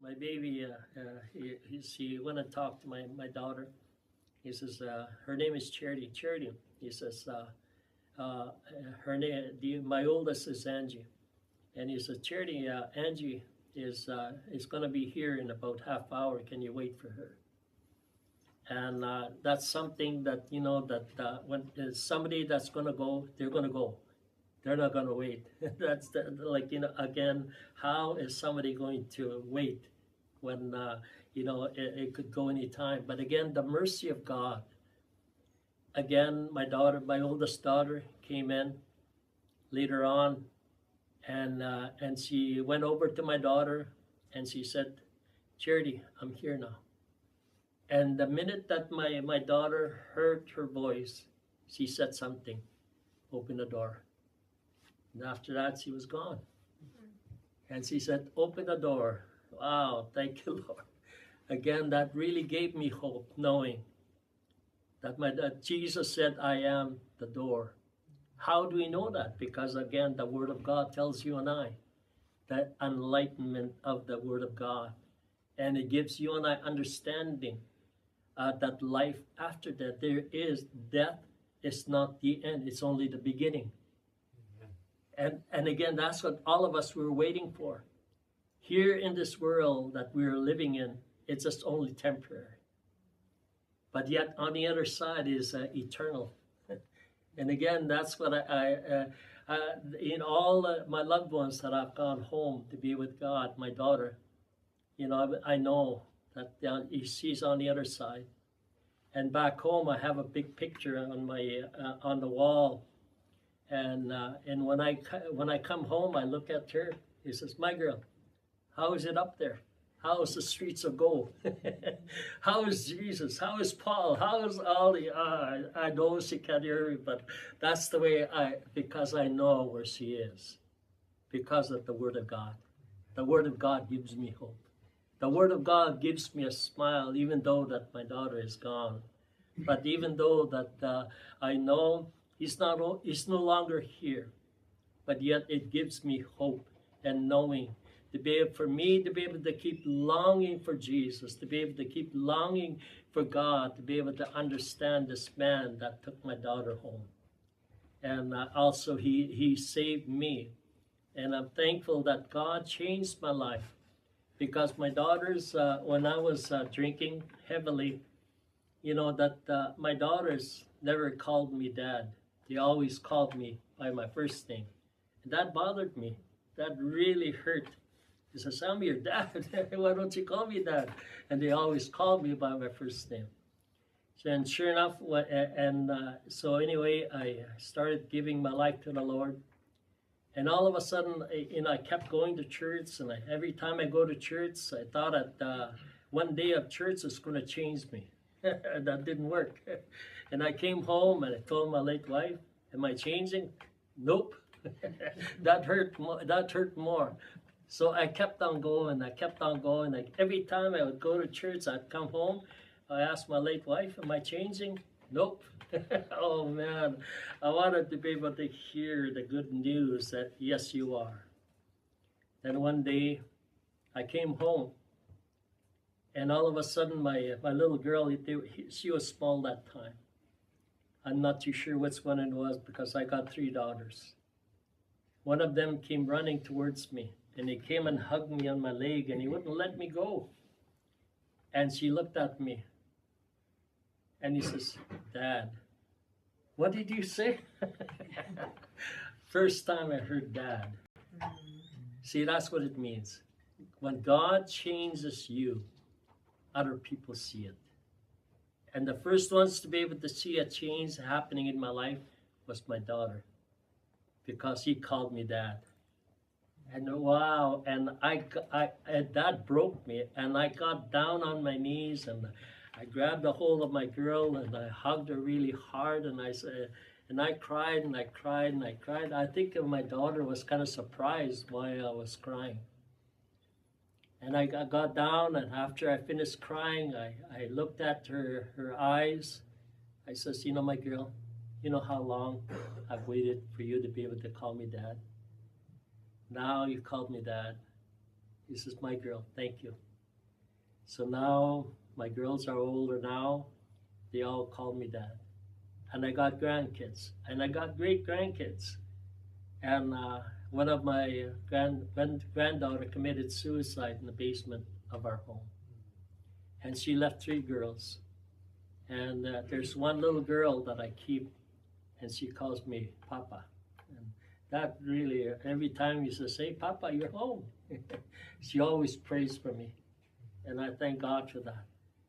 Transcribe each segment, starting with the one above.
My baby, he went and talked to my daughter. He says, her name is Charity. Charity, he says, uh, her name, my oldest is Angie. And he says, Charity, Angie is going to be here in about half hour. Can you wait for her? And that's something that, when somebody that's going to go, they're going to go. They're not going to wait. That's again, how is somebody going to wait when, it could go any time? But again, the mercy of God. Again, my oldest daughter came in later on, and she went over to my daughter and she said, Charity, I'm here now. And the minute that my daughter heard her voice, she said something, open the door. And after that, she was gone. And she said, open the door. Wow, thank you, Lord. Again, that really gave me hope, knowing that Jesus said, I am the door. How do we know that? Because again, the Word of God tells you and I that enlightenment of the Word of God. And it gives you and I understanding that life after death, death is not the end, it's only the beginning. And again, that's what all of us were waiting for. Here in this world that we're living in, it's just only temporary. But yet on the other side is eternal. And again, that's what in all my loved ones that I've gone home to be with God, my daughter, I know that she's on the other side. And back home, I have a big picture on the wall. And when I come home, I look at her. He says, my girl, how is it up there? How is the streets of gold? How is Jesus? How is Paul? How is all the, I know she can't hear me, but that's the way because I know where she is. Because of the Word of God. The Word of God gives me hope. The Word of God gives me a smile, even though that my daughter is gone. But even though that I know he's no longer here, but yet it gives me hope and knowing for me to be able to keep longing for Jesus, to be able to keep longing for God, to be able to understand this man that took my daughter home. And also he saved me. And I'm thankful that God changed my life. Because my daughters, when I was drinking heavily, my daughters never called me Dad. They always called me by my first name. And that bothered me. That really hurt. He says, I'm your dad. Why don't you call me Dad? And they always called me by my first name. And sure enough, so anyway, I started giving my life to the Lord. And all of a sudden, I kept going to church. And every time I go to church, I thought that one day of church is going to change me. That didn't work. And I came home and I told my late wife, am I changing? Nope. That hurt more. So I kept on going. Every time I would go to church, I'd come home. I asked my late wife, am I changing? Nope. Oh man, I wanted to be able to hear the good news that yes, you are. Then one day, I came home. And all of a sudden, my little girl, she was small that time. I'm not too sure which one it was because I got 3 daughters. One of them came running towards me, and he came and hugged me on my leg, and he wouldn't let me go. And she looked at me, and he says, Dad, what did you say? First time I heard Dad. See, that's what it means. When God changes you, other people see it. And the first ones to be able to see a change happening in my life was my daughter, because he called me Dad. And wow, and that broke me, and I got down on my knees and I grabbed a hold of my girl and I hugged her really hard, and I said, and I cried and I cried and I cried. I think my daughter was kind of surprised why I was crying. And I got down, and after I finished crying, I looked at her eyes. I says, my girl, you know how long I've waited for you to be able to call me Dad? Now you called me Dad. He says, my girl, thank you. So now my girls are older now. They all call me dad. And I got grandkids. And I got great grandkids. And one of my granddaughter committed suicide in the basement of our home. And she left 3 girls. And there's one little girl that I keep, and she calls me Papa. And that really, every time she says, "Hey, Papa, you're home." She always prays for me. And I thank God for that.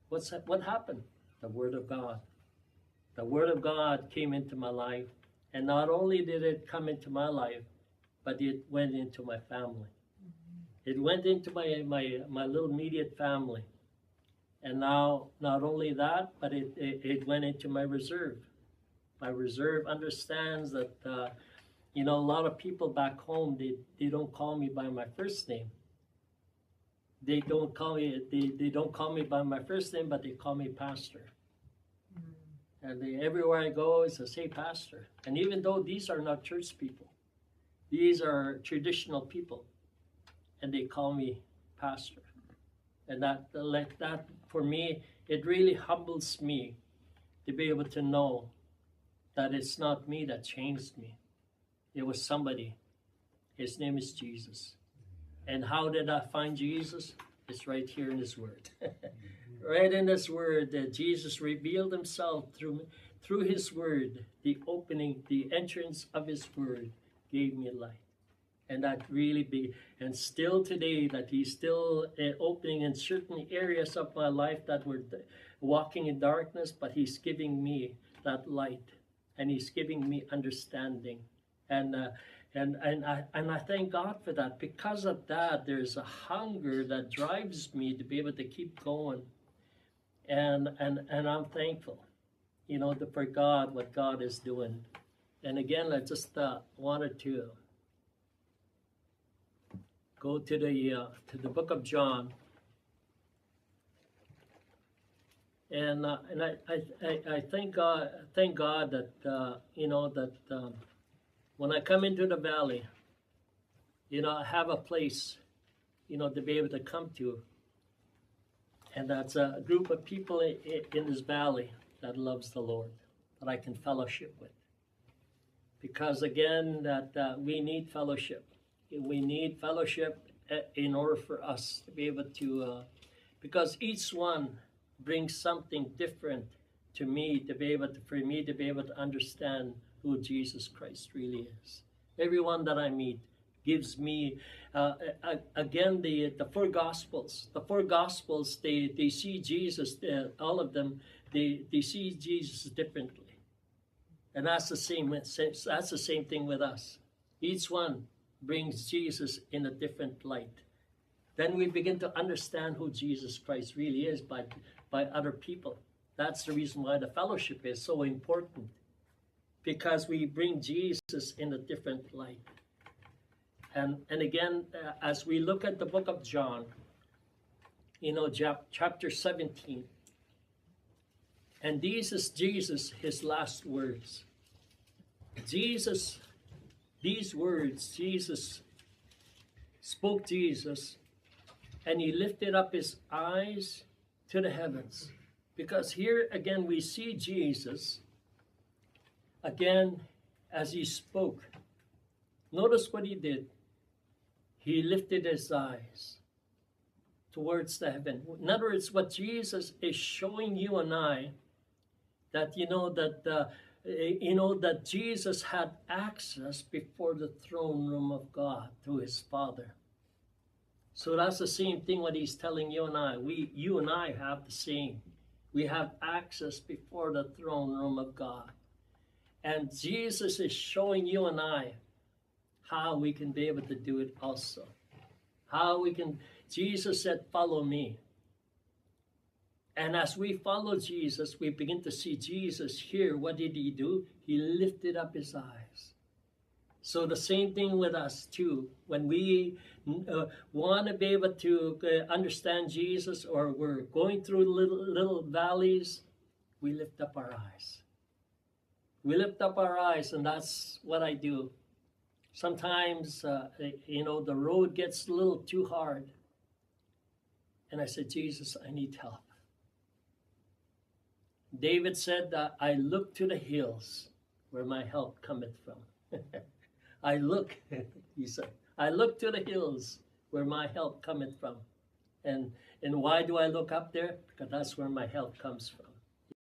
What happened? The Word of God. The Word of God came into my life. And not only did it come into my life, but it went into my family. It went into my little immediate family. And now, not only that, but it went into my reserve. My reserve understands that, a lot of people back home, they don't call me by my first name. They don't call me by my first name, but they call me Pastor. And everywhere I go, it says, "Hey, Pastor." And even though these are not church people, these are traditional people, and they call me Pastor. And that for me, it really humbles me to be able to know that it's not me that changed me. It was somebody. His name is Jesus. And how did I find Jesus? It's right here in His Word. Right in His Word, that Jesus revealed Himself through His Word. The opening, the entrance of His Word gave me light. And that really and still today, that He's still opening in certain areas of my life that were walking in darkness, but He's giving me that light, and He's giving me understanding. And I thank God for that. Because of that, there's a hunger that drives me to be able to keep going. And I'm thankful, for God, what God is doing. And again, I just wanted to go to the book of John. And I thank God that when I come into the valley, I have a place, to be able to come to. And that's a group of people in this valley that loves the Lord, that I can fellowship with. Because again, that we need fellowship. We need fellowship in order for us to be able to, because each one brings something different to me, for me to be able to understand who Jesus Christ really is. Everyone that I meet gives me, again, the 4 Gospels. The 4 Gospels, they see Jesus, all of them, they see Jesus differently. And that's the same thing with us. Each one brings Jesus in a different light. Then we begin to understand who Jesus Christ really is by other people. That's the reason why the fellowship is so important, because we bring Jesus in a different light. And again, as we look at the book of John, chapter 17, and these is Jesus, His last words. These words, Jesus spoke Jesus, and He lifted up His eyes to the heavens. Because here again we see Jesus, again, as He spoke. Notice what He did. He lifted His eyes towards the heaven. In other words, what Jesus is showing you and I, that that Jesus had access before the throne room of God through His Father. So that's the same thing what He's telling you and I. You and I have the same. We have access before the throne room of God. And Jesus is showing you and I how we can be able to do it also. Jesus said, "Follow me." And as we follow Jesus, we begin to see Jesus here. What did He do? He lifted up His eyes. So the same thing with us too. When we want to be able to understand Jesus, or we're going through little valleys, we lift up our eyes. We lift up our eyes, and that's what I do. Sometimes, the road gets a little too hard. And I said, Jesus, I need help. David said that I look to the hills where my help cometh from. I look, he said, I look to the hills where my help cometh from. And why do I look up there? Because that's where my help comes from.